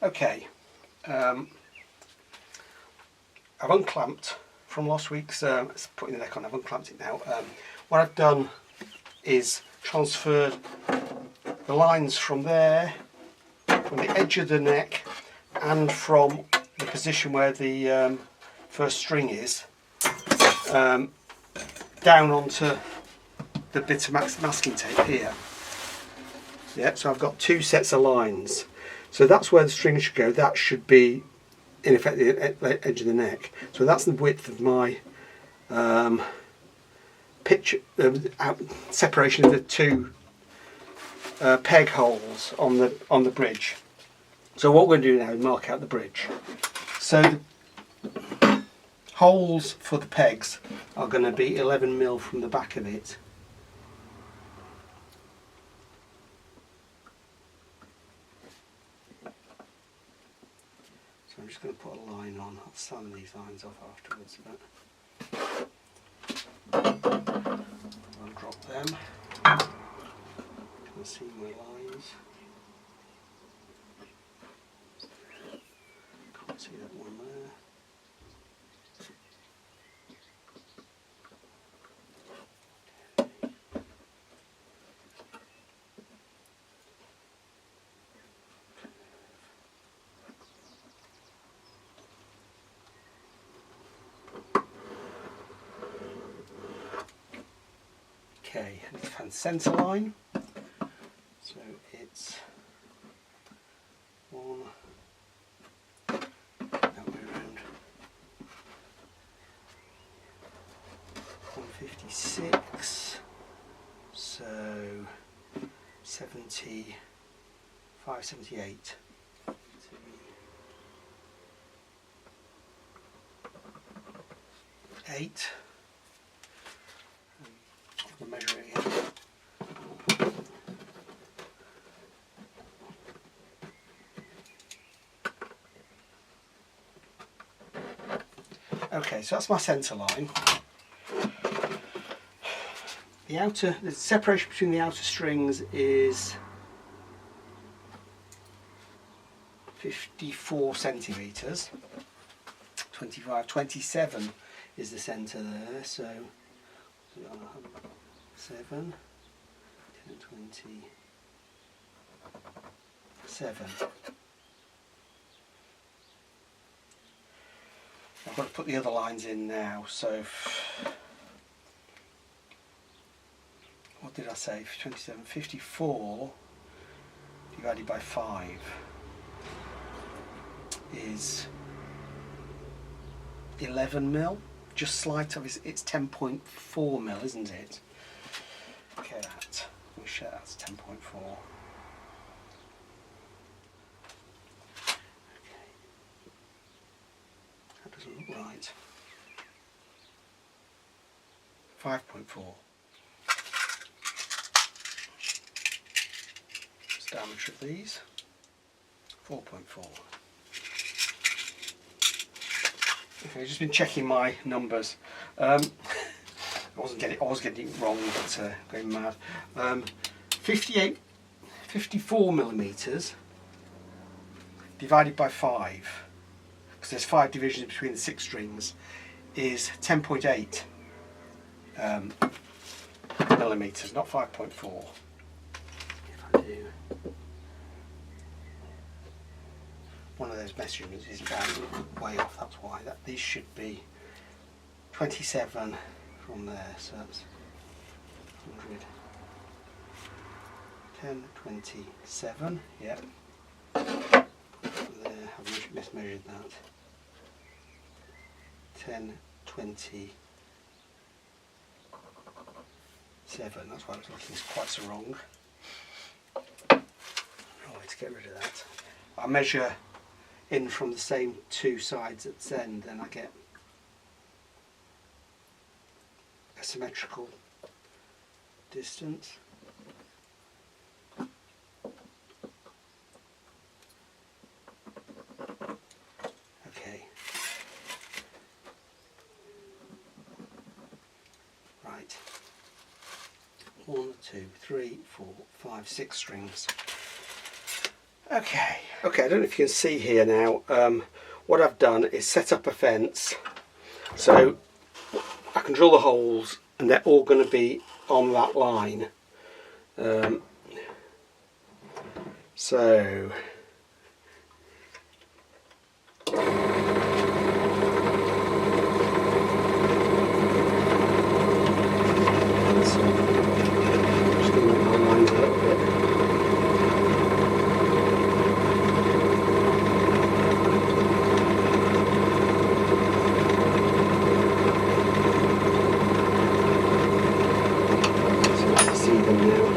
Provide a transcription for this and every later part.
Okay, I've unclamped from last week's putting the neck on. I've unclamped it now. What I've done is transferred the lines from there, from the edge of the neck, and from the position where the first string is, down onto the bit of masking tape here. Yep, so I've got two sets of lines. So that's where the string should go. That should be, in effect, the edge of the neck. So that's the width of my separation of the two peg holes on the bridge. So what we're going to do now is mark out the bridge. So the holes for the pegs are going to be 11mm from the back of it. So I'm just going to put a line on. I'll sand these lines off afterwards, but I'll drop them. You can see my lines. Can't see that one there. Okay, and find centre line. So it's one that way around 156. So 75, 78. 8. I'll measure it again. Okay, so that's my centre line. The separation between the outer strings is 54 centimetres. 25, 27 is the centre there, so 7, 10, 27. I've got to put the other lines in now, so what did I say? 27, 54 divided by 5 is 11mm, just slight of it's 10.4mm, isn't it? Okay, we share that's 10.4. Okay, that doesn't look right. 5.4. What's the diameter of these? 4.4. Okay, I've just been checking my numbers. I was getting it wrong, but going mad. 54mm divided by 5, because there's 5 divisions between the 6 strings, is 10.8 millimetres, not 5.4. If I do. One of those measurements is way off, that's why. These should be 27 from there, so that's 100. 10, 27, yep. There, I've mismeasured that. 10, 27, that's why I was looking quite so wrong. Right, to get rid of that. I measure in from the same 2 sides at the end, then I get a symmetrical distance. Okay. Right. 1, 2, 3, 4, 5, 6 strings. Okay, I don't know if you can see here now, what I've done is set up a fence so I can drill the holes and they're all going to be on that line. So just going to make my lines a little bit. So you can see them now.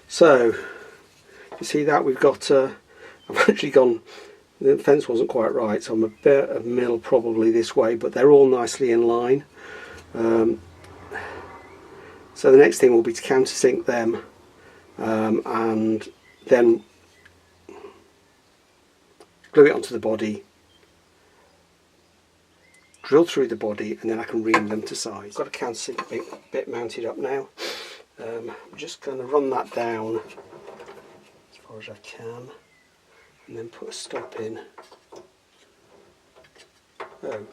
So you see that we've got, I've actually gone, the fence wasn't quite right, so I'm a bit of mill probably this way, but they're all nicely in line. So the next thing will be to countersink them, and then glue it onto the body, drill through the body, and then I can ream them to size. I've got a countersink bit mounted up now. I'm just going to run that down as far as I can and then put a stop in. Oh.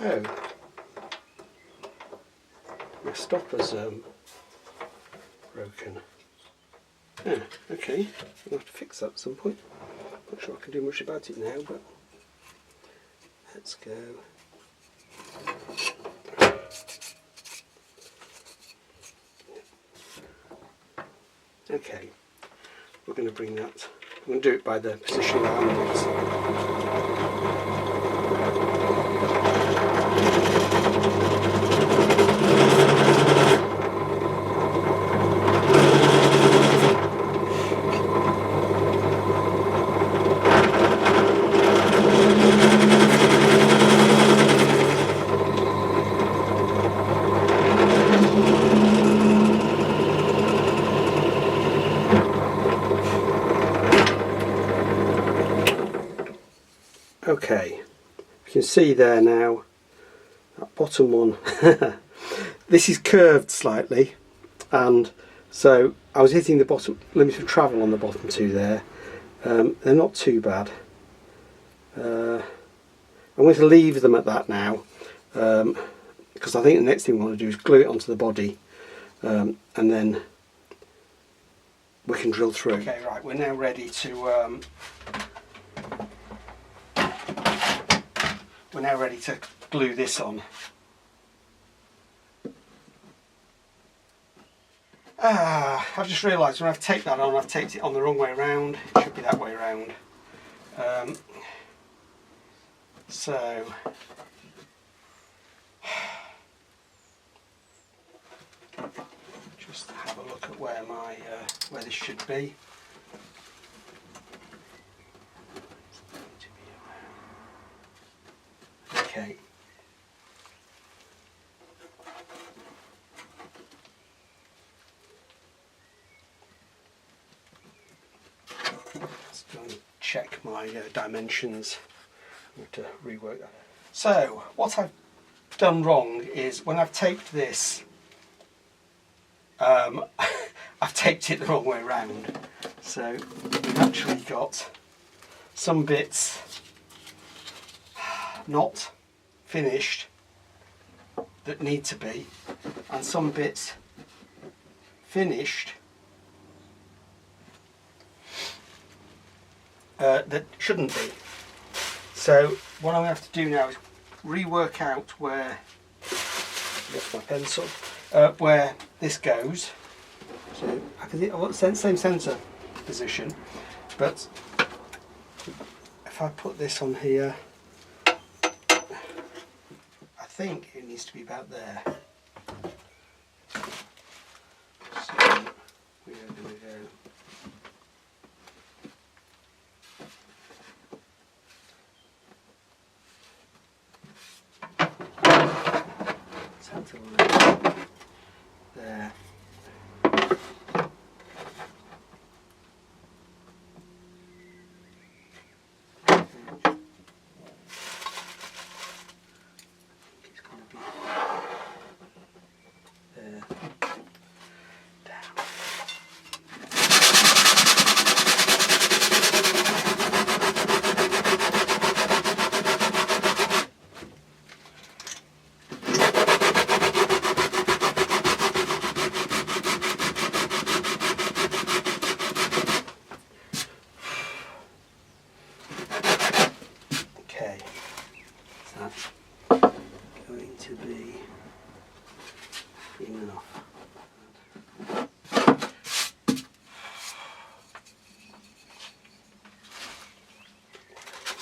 Oh. My stopper's broken. Ah, okay, I'll have to fix that at some point. Not sure I can do much about it now, but let's go. Okay, we're going to bring that, I'm going to do it by the position of the handles. Okay, you can see there now, that bottom one, this is curved slightly, and so I was hitting the bottom limit of travel on the bottom two there. They're not too bad. I'm going to leave them at that now, because I think the next thing we want to do is glue it onto the body, and then we can drill through. Okay, right, we're now ready to glue this on. I've just realised when I've taped that on, I've taped it on the wrong way around. It should be that way around. So just have a look at where my where this should be. Okay. Let's go and check my dimensions. I have to rework that. So what I've done wrong is when I've taped this, I've taped it the wrong way around. So we've actually got some bits not finished that need to be, and some bits finished that shouldn't be. So what I'm going to have to do now is rework out where, that's my pencil, where this goes. So I can see I want the same sensor position, but if I put this on here, I think it needs to be about there. So we are going to go. Centre line there. It's going to be there. Down. Okay, so that's going to be enough.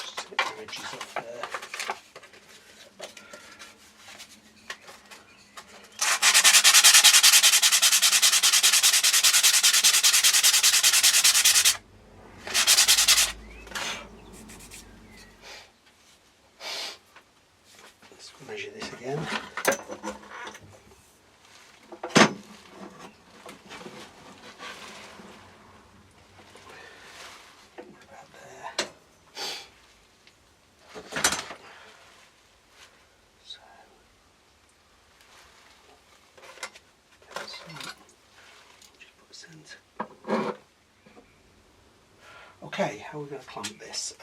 Just get the edges off there. Let's measure this again. About there. So, just put a centre. Okay, how are we going to clamp this?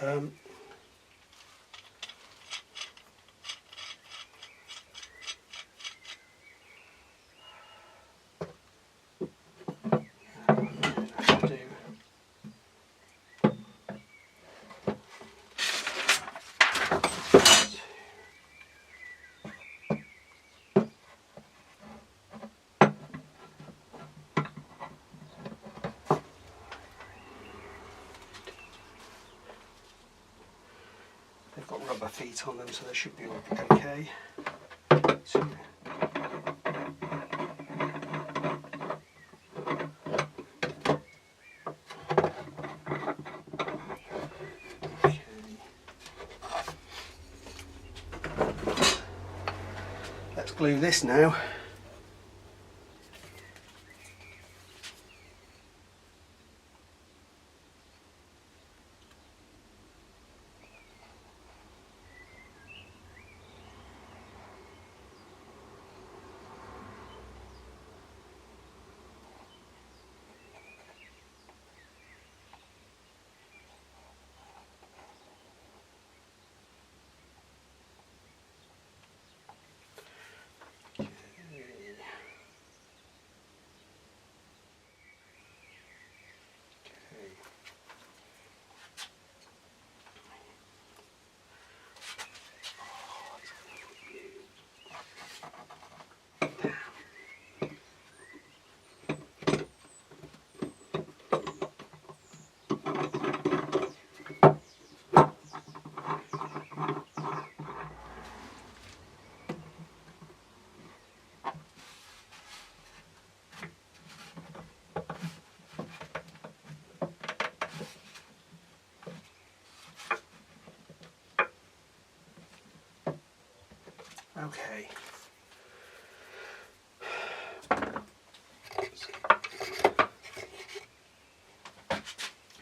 They've got rubber feet on them, so they should be okay. So, okay. Let's glue this now. Okay. Let's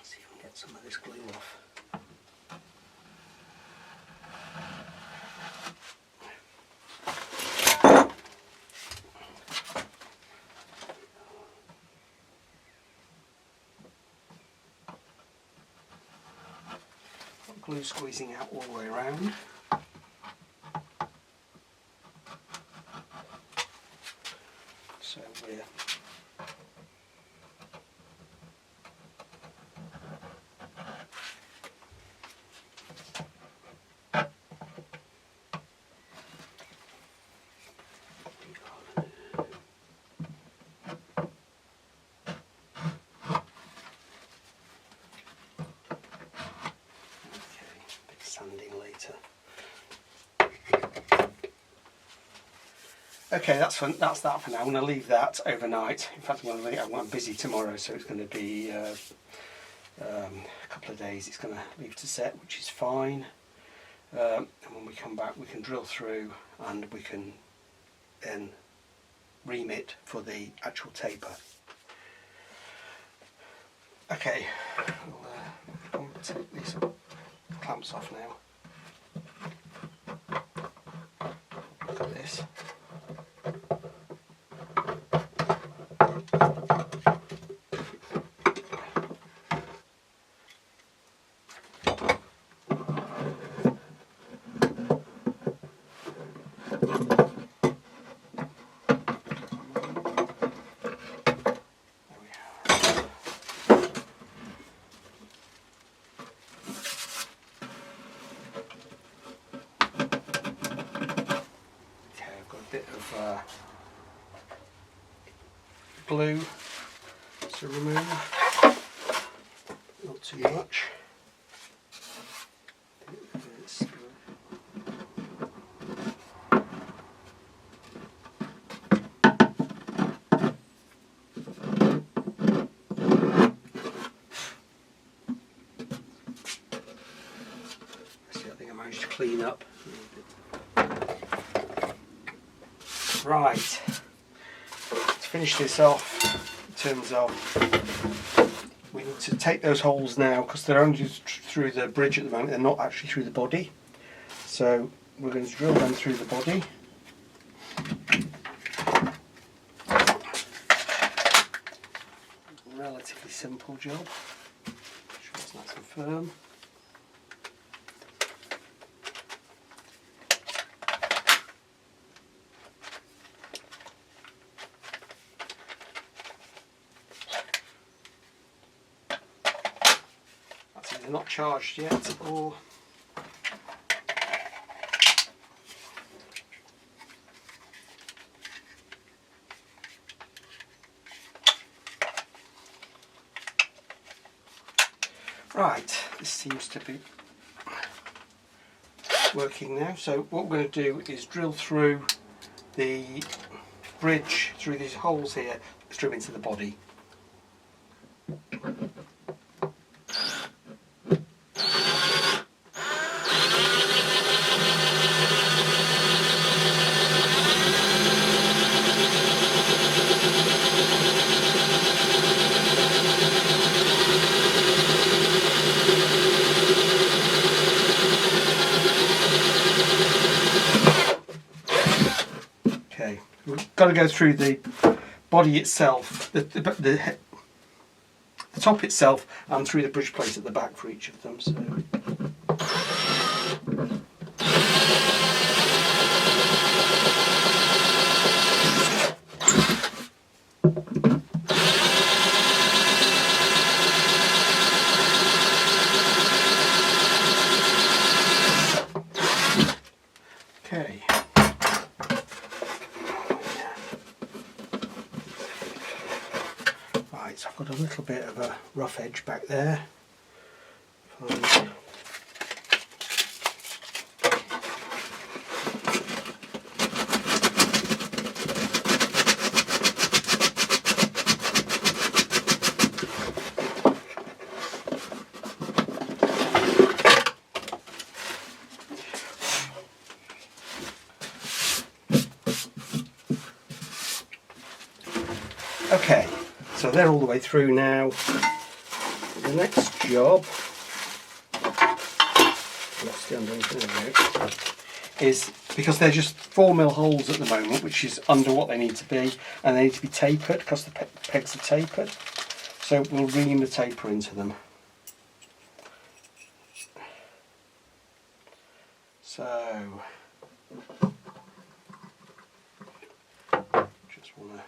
see if we can get some of this glue off. Glue squeezing out all the way around. So we're sanding later. Okay, that's that for now. I'm going to leave that overnight. In fact, I'm busy tomorrow, so it's going to be a couple of days. It's going to leave to set, which is fine. And when we come back, we can drill through and we can then ream it for the actual taper. Okay, I'll take these clamps off now. Look at this. Glue to remove, not too much. See, I think I managed to clean up a little bit. Right. Finish this off in terms of, we need to take those holes now because they're only through the bridge at the moment, they're not actually through the body, so we're going to drill them through the body. Relatively simple job, make sure it's nice and firm. They're not charged yet, or right, this seems to be working now. So what we're going to do is drill through the bridge, through these holes here, through into the body. Okay, we've got to go through the body itself, the top itself, and through the bridge plate at the back for each of them. So. Okay. Right, so I've got a little bit of a rough edge back there. Fine. Okay, so they're all the way through now. The next job, is, because they're just 4mm holes at the moment, which is under what they need to be, and they need to be tapered because the pegs are tapered. So we'll ream the taper into them. So just want to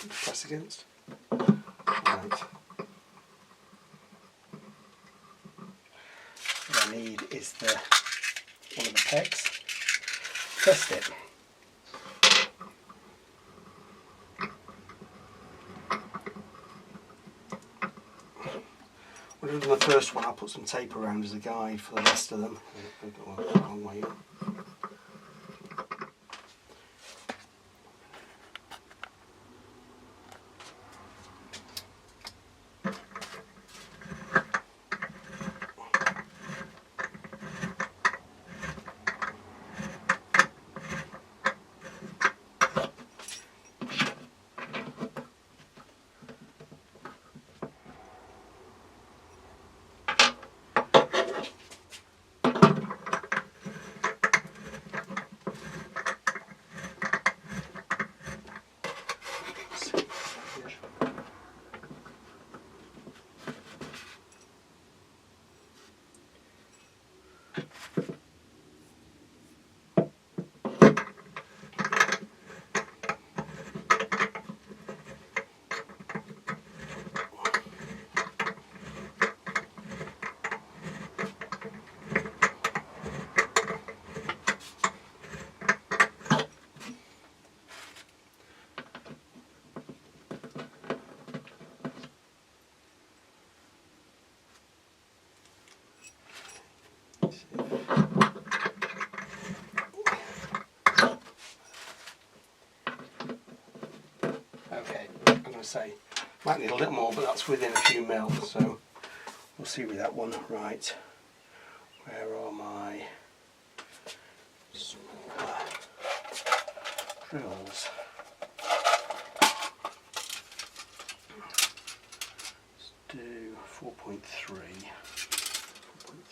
press against. Right. What I need is one of the pegs. Test it. When I've done the first one, I'll put some tape around as a guide for the rest of them. Long way up. Okay, I'm going to say, might need a little more, but that's within a few mil, so we'll see with that one. Right, where are my smaller drills? Let's do 4.3.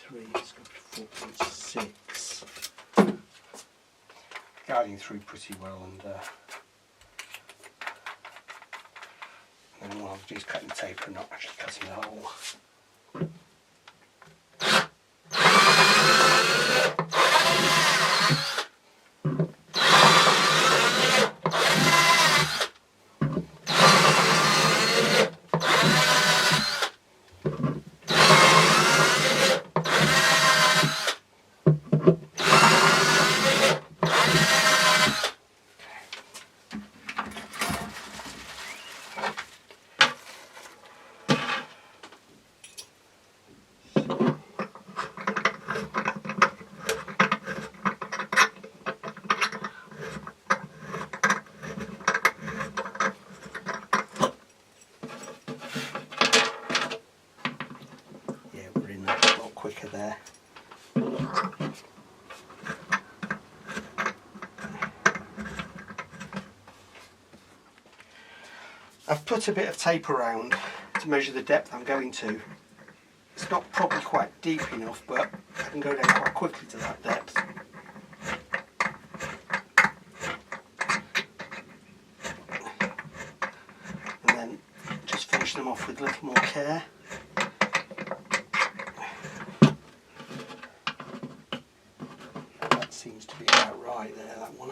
4.3, let's go to 4.6. Guiding through pretty well, and then what I'll do is cutting the taper and not actually cutting the hole. Quicker there. I've put a bit of tape around to measure the depth I'm going to. It's not probably quite deep enough, but I can go down quite quickly to that depth. And then just finish them off with a little more care. Seems to be about right there, that one.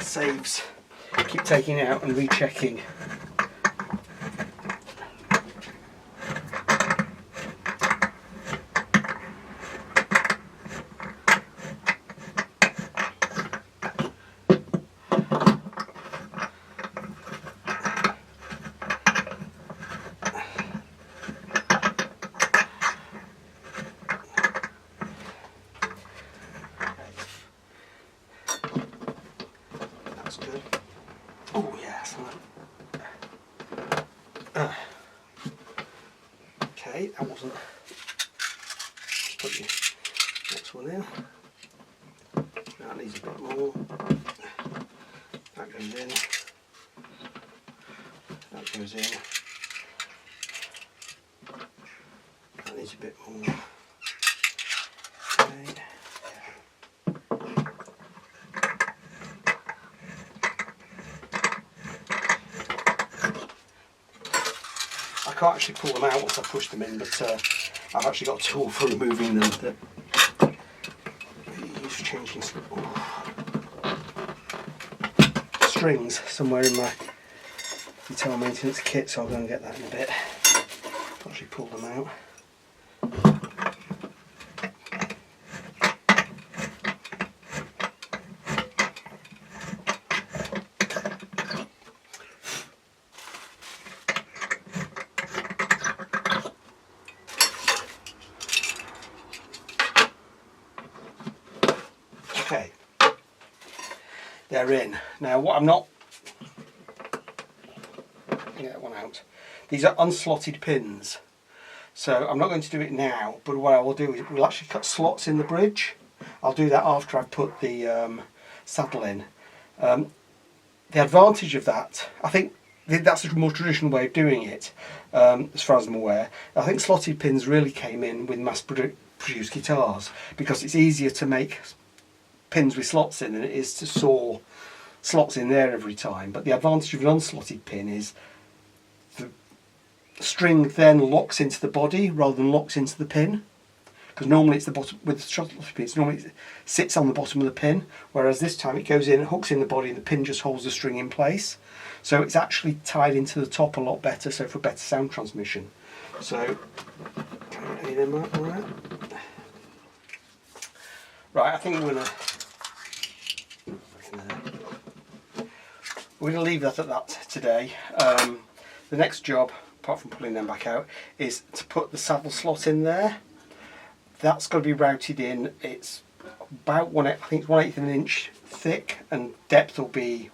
Saves. Keep taking it out and rechecking. Okay, that wasn't. Put the next one in. That needs a bit more. That goes in. That goes in. That needs a bit more. Okay. I can't actually pull them out once I push them in, but I've actually got a tool for removing them that I use for changing strings somewhere in my guitar maintenance kit, so I'll go and get that in a bit. I'll actually pull them out. Okay, they're in. Now what I'm not, get that one out, these are unslotted pins, so I'm not going to do it now, but what I will do is we'll actually cut slots in the bridge. I'll do that after I've put the saddle in. The advantage of that, I think that's a more traditional way of doing it, as far as I'm aware. I think slotted pins really came in with mass-produced guitars because it's easier to make pins with slots in than it is to saw slots in there every time. But the advantage of an unslotted pin is the string then locks into the body rather than locks into the pin, because normally it's the bottom with the slotted pins, normally it sits on the bottom of the pin, whereas this time it goes in, hooks in the body, and the pin just holds the string in place, so it's actually tied into the top a lot better, so for better sound transmission. So can I get any of them out on that? Right, I think we're going to leave that at that today. The next job, apart from pulling them back out, is to put the saddle slot in there. That's got to be routed in. It's about I think it's 1/8 of an inch thick, and depth will be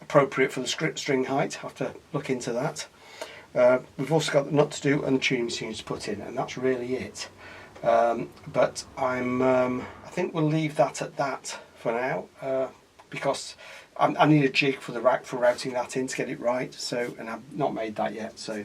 appropriate for the string height. I'll have to look into that. We've also got the nut to do and the tuning machine to put in, and that's really it. But I think we'll leave that at that for now, because I need a jig for routing that in to get it right. So, and I've not made that yet. So